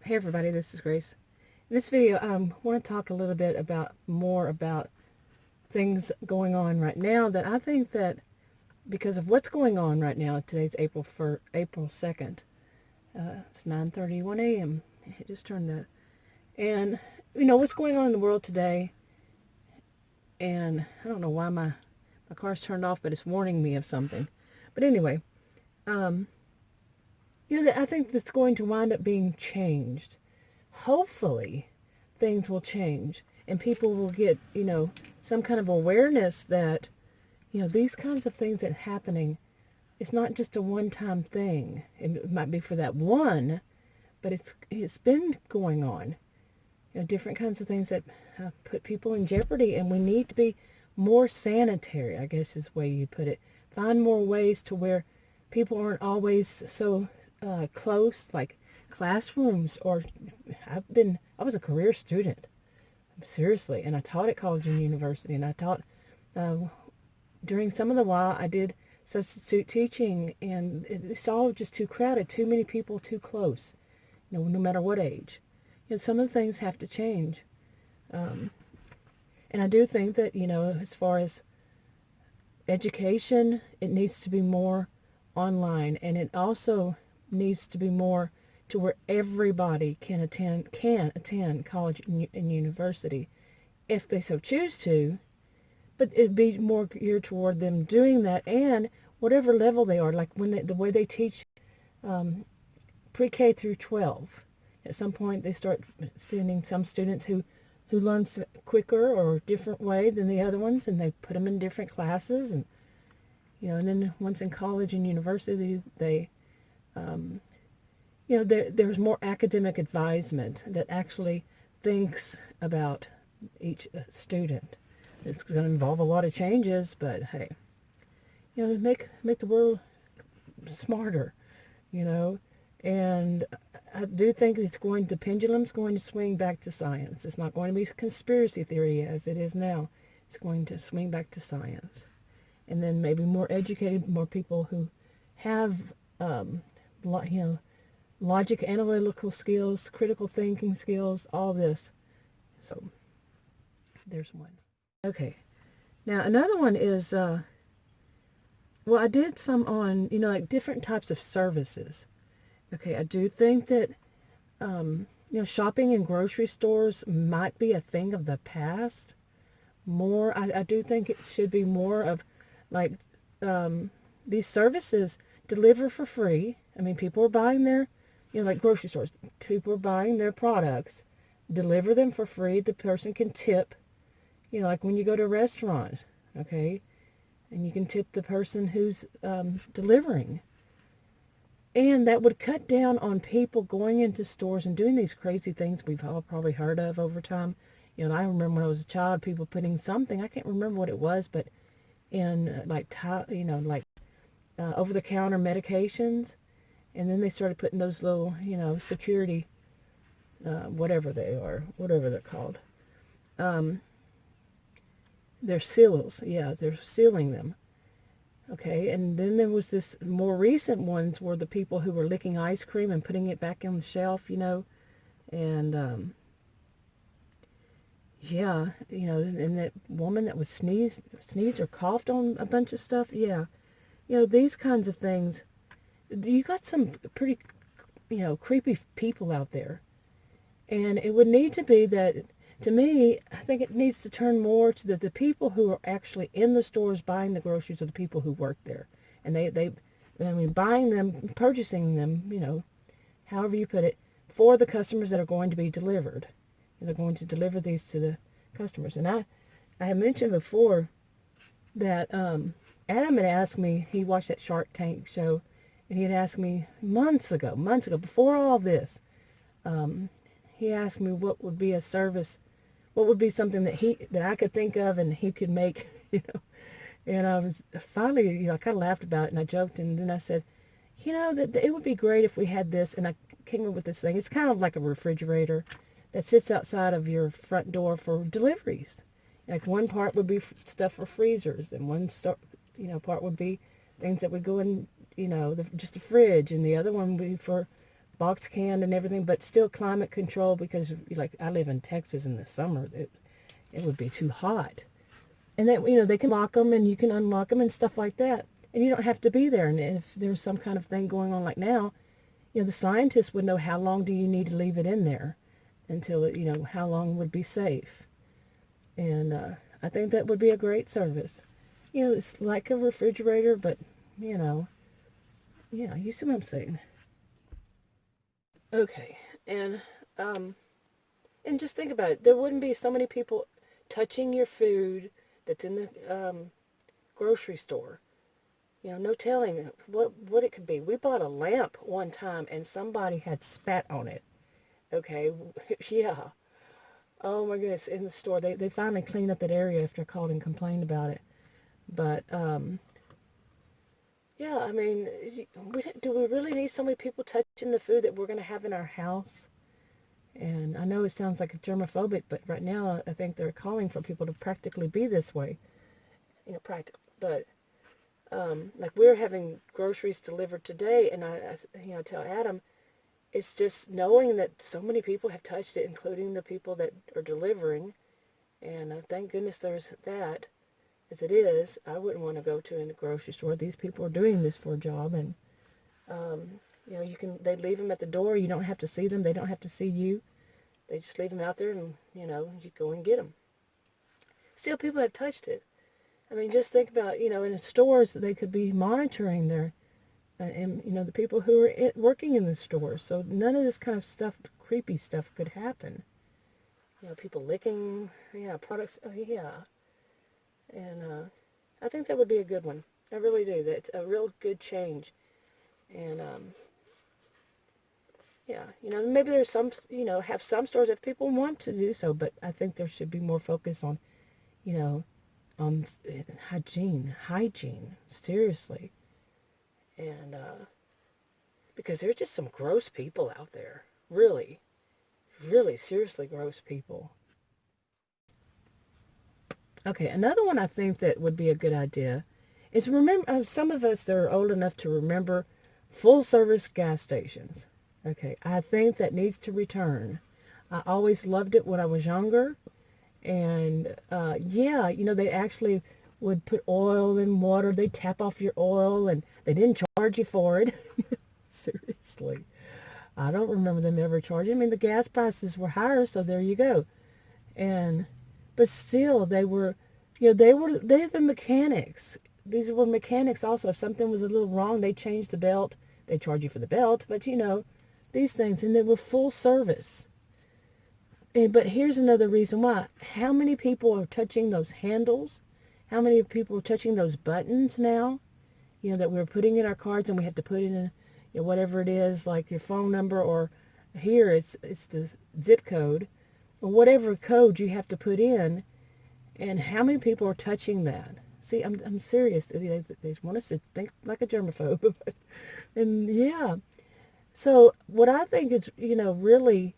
Hey everybody, this is Grace. In this video, I want to talk a little bit more about things going on right now that I think that because of what's going on right now, today's April 2nd. It's 9:31 a.m. I just turned that. And, what's going on in the world today, and I don't know why my car's turned off, but it's warning me of something. But anyway, I think that's going to wind up being changed. Hopefully, things will change and people will get, some kind of awareness that, these kinds of things that are happening, it's not just a one-time thing. It might be for that one, but it's been going on. Different kinds of things that put people in jeopardy, and we need to be more sanitary, I guess is the way you put it. Find more ways to where people aren't always so close, like classrooms. Or I was a career student, seriously, and I taught at college and university, and I taught during some of the while I did substitute teaching, and it's all just too crowded, too many people too close, no matter what age. Some of the things have to change. And I do think that, as far as education, it needs to be more online, and it also needs to be more to where everybody can attend college and university if they so choose to, but it'd be more geared toward them doing that, and whatever level they are, like the way they teach pre-K through 12. At some point they start sending some students who learn quicker or a different way than the other ones, and they put them in different classes, and and then once in college and university, they there's more academic advisement that actually thinks about each student. It's going to involve a lot of changes, but hey, make the world smarter, and I do think the pendulum's going to swing back to science. It's not going to be conspiracy theory as it is now. It's going to swing back to science. And then maybe more educated, more people who have, logic, analytical skills, critical thinking skills, all this. So there's one. Okay. Now another one is, I did some on, like different types of services. Okay, I do think that, shopping in grocery stores might be a thing of the past. I do think it should be more of, like, these services deliver for free. I mean, people are buying their, like grocery stores, people are buying their products, deliver them for free. The person can tip, like when you go to a restaurant, okay, and you can tip the person who's delivering. And that would cut down on people going into stores and doing these crazy things we've all probably heard of over time. I remember when I was a child, people putting something, I can't remember what it was, but in over-the-counter medications, and then they started putting those little, security, whatever they're called. They're seals, they're sealing them. Okay, and then there was this more recent ones where the people who were licking ice cream and putting it back on the shelf, and and that woman that was sneezed or coughed on a bunch of stuff, these kinds of things. You got some pretty, creepy people out there, and it would need to be that. To me, I think it needs to turn more to the people who are actually in the stores buying the groceries, or the people who work there. And buying them, purchasing them, however you put it, for the customers that are going to be delivered. They're going to deliver these to the customers. And I have mentioned before that Adam had asked me, he watched that Shark Tank show, and he had asked me months ago, before all this, he asked me what would be a service, what would be something that I could think of and he could make, And I was finally, I kind of laughed about it, and I joked, and then I said, that it would be great if we had this, and I came up with this thing. It's kind of like a refrigerator that sits outside of your front door for deliveries. Like one part would be stuff for freezers, and one part would be things that would go in, just the fridge, and the other one would be for box canned and everything, but still climate control, because like I live in Texas in the summer, it would be too hot. And that, they can lock them and you can unlock them and stuff like that. And you don't have to be there. And if there's some kind of thing going on like now, the scientists would know how long do you need to leave it in there until it, how long would be safe. And I think that would be a great service. It's like a refrigerator, but, yeah, you see what I'm saying. Okay, and just think about it. There wouldn't be so many people touching your food that's in the grocery store. No telling what it could be. We bought a lamp one time and somebody had spat on it. Okay, yeah. Oh my goodness, in the store. They finally cleaned up that area after I called and complained about it. But, yeah, I mean, do we really need so many people touching the food that we're going to have in our house? And I know it sounds like it's germophobic, but right now I think they're calling for people to practically be this way. Practical. But, like we're having groceries delivered today, and I tell Adam, it's just knowing that so many people have touched it, including the people that are delivering. And thank goodness there's that. As it is, I wouldn't want to go to a grocery store. These people are doing this for a job, and they leave them at the door. You don't have to see them. They don't have to see you. They just leave them out there, and you go and get them. Still, people have touched it. I mean, just think about in the stores they could be monitoring their, and the people who are working in the stores. So none of this kind of stuff, creepy stuff, could happen. People licking, products. Oh yeah. And I think that would be a good one. I really do. That's a real good change. And, yeah, maybe there's some, have some stores if people want to do so, but I think there should be more focus on, on hygiene, seriously. And, because there's just some gross people out there. Really, really seriously gross people. Okay, another one I think that would be a good idea is remember, some of us that are old enough to remember full service gas stations. Okay, I think that needs to return. I always loved it when I was younger. And yeah, they actually would put oil in water. They'd tap off your oil and they didn't charge you for it. Seriously. I don't remember them ever charging. I mean, the gas prices were higher, so there you go. And but still, they're the mechanics. These were mechanics also. If something was a little wrong, they changed the belt. They charge you for the belt, but these things, and they were full service. But here's another reason why. How many people are touching those handles? How many people are touching those buttons now? That we're putting in our cards, and we have to put in whatever it is, like your phone number, or here it's the zip code, or whatever code you have to put in. And how many people are touching that? See, I'm serious. They want us to think like a germaphobe. And yeah. So what I think is, really,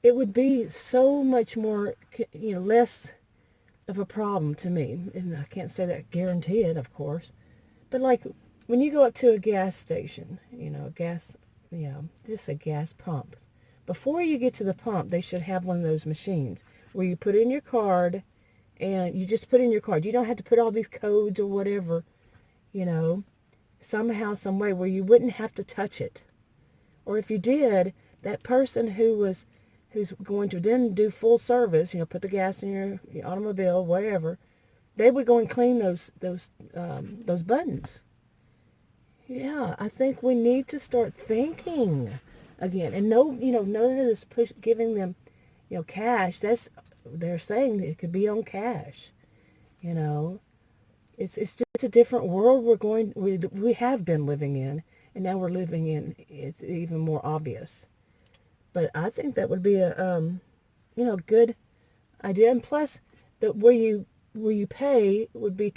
it would be so much more, less of a problem to me. And I can't say that guarantee it, of course. But like when you go up to a gas station, just a gas pump. Before you get to the pump, they should have one of those machines where you put in your card, and you just put in your card. You don't have to put all these codes or whatever, somehow, some way where you wouldn't have to touch it. Or if you did, that person who's going to then do full service, put the gas in your automobile, whatever, they would go and clean those buttons. Yeah, I think we need to start thinking again. And none of this giving them, cash. They're saying it could be on cash. It's just a different world we have been living in, and now we're living in. It's even more obvious. But I think that would be a good idea. And plus, that where you pay would be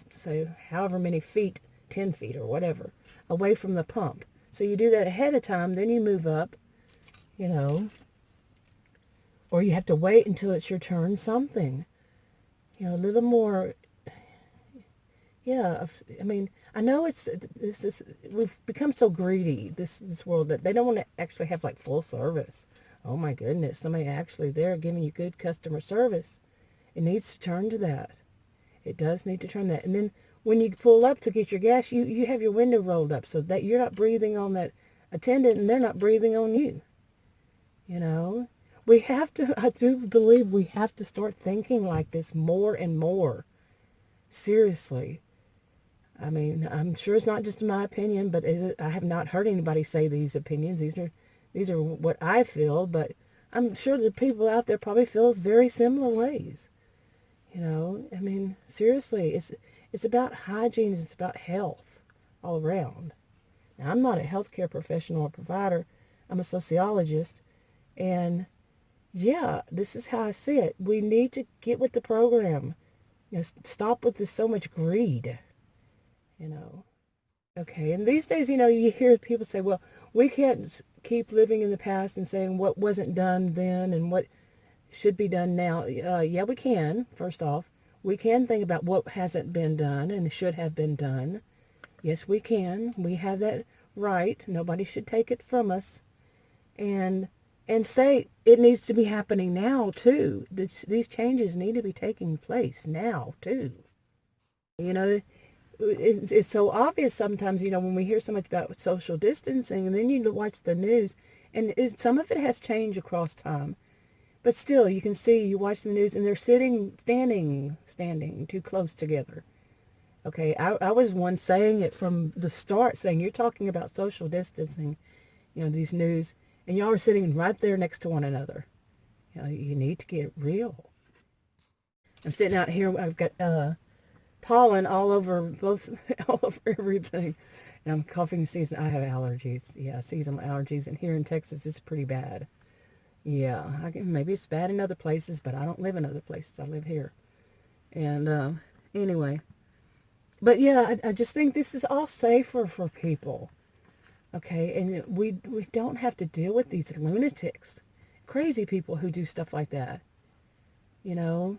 say however many feet, 10 feet or whatever, away from the pump. So you do that ahead of time, then you move up, or you have to wait until it's your turn, something, a little more, Yeah, I mean, I know we've become so greedy, this world, that they don't want to actually have like full service. Oh my goodness, somebody actually there giving you good customer service. It needs to turn to that. It does need to turn that. And then when you pull up to get your gas, you have your window rolled up so that you're not breathing on that attendant and they're not breathing on you. You know, we have to, I do believe we have to start thinking like this more and more. Seriously. I mean, I'm sure it's not just my opinion, but I have not heard anybody say these opinions. These are what I feel, but I'm sure the people out there probably feel very similar ways. You know, I mean, seriously, it's about hygiene. It's about health all around. Now, I'm not a healthcare professional or provider. I'm a sociologist, and yeah, this is how I see it. We need to get with the program. You know, stop with this so much greed. You know. Okay, and these days, you hear people say, well, we can't keep living in the past and saying what wasn't done then and what should be done now. Yeah, we can, first off. We can think about what hasn't been done and should have been done. Yes, we can. We have that right. Nobody should take it from us. And and say it needs to be happening now, too. These changes need to be taking place now, too. You know, it's so obvious sometimes, when we hear so much about social distancing, and then you watch the news, and some of it has changed across time. But still, you can see, you watch the news, and they're standing too close together. Okay, I was one saying it from the start, saying you're talking about social distancing, these news, and y'all are sitting right there next to one another. You need to get real. I'm sitting out here, I've got pollen all over all over everything. And I'm coughing season. I have allergies. Yeah, seasonal allergies. And here in Texas, it's pretty bad. Yeah, maybe it's bad in other places, but I don't live in other places. I live here. And anyway, but yeah, I just think this is all safer for people. Okay, and we don't have to deal with these lunatics, crazy people who do stuff like that. You know,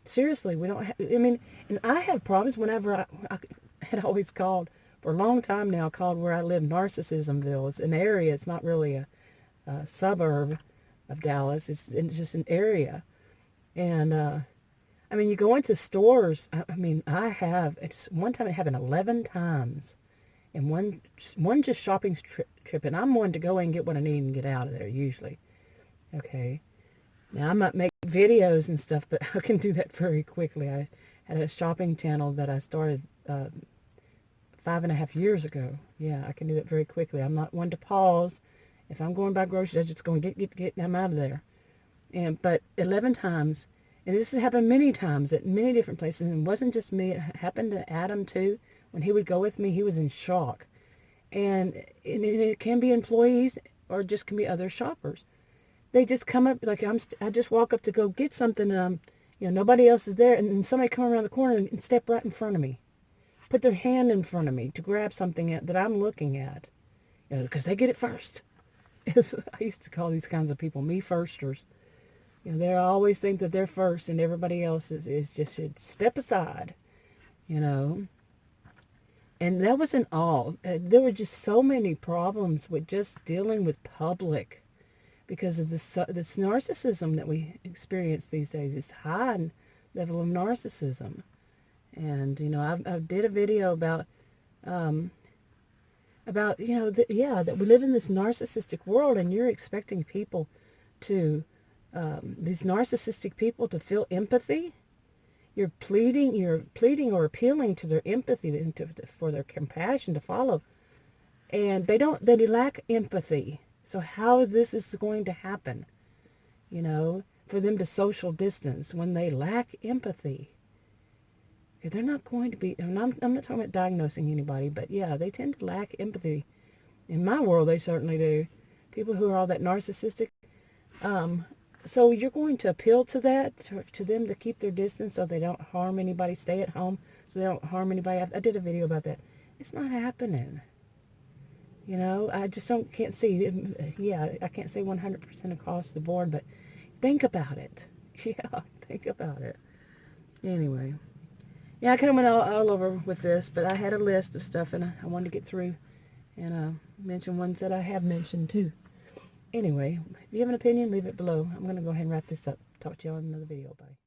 seriously, we don't have, I mean, and I have problems whenever I had always called, for a long time now, called where I live Narcissismville. It's an area, it's not really a suburb of Dallas, it's just an area. And, I mean, you go into stores, I mean, it's one time it happened 11 times. And one just shopping trip, and I'm one to go in and get what I need and get out of there, usually. Okay. Now, I might make videos and stuff, but I can do that very quickly. I had a shopping channel that I started 5.5 years ago. Yeah, I can do that very quickly. I'm not one to pause. If I'm going to buy groceries, I'm just going to get, and I'm out of there. But 11 times, and this has happened many times at many different places, and it wasn't just me. It happened to Adam, too. When he would go with me, he was in shock. And it can be employees or just can be other shoppers. They just come up, like I just walk up to go get something, and nobody else is there, and then somebody come around the corner and step right in front of me, put their hand in front of me to grab something that I'm looking at, because they get it first. I used to call these kinds of people me firsters. They always think that they're first, and everybody else is just should step aside. You know. And that wasn't all. There were just so many problems with just dealing with public because of this narcissism that we experience these days. It's high level of narcissism. And, I did a video um, about that we live in this narcissistic world, and you're expecting people to, these narcissistic people to feel empathy. You're pleading or appealing to their empathy, for their compassion to follow. And they lack empathy. So how is this going to happen? For them to social distance when they lack empathy. They're not going to be, I'm not talking about diagnosing anybody, but yeah, they tend to lack empathy. In my world, they certainly do. People who are all that narcissistic, so you're going to appeal to that, to them to keep their distance so they don't harm anybody, stay at home so they don't harm anybody. I did a video about that. It's not happening. I just can't see. Yeah, I can't say 100% across the board, but think about it. Yeah, think about it. Anyway, Yeah, I kind of went all over with this, but I had a list of stuff and I wanted to get through and mention ones that I have mentioned too. Anyway, if you have an opinion, leave it below. I'm going to go ahead and wrap this up. Talk to y'all in another video. Bye.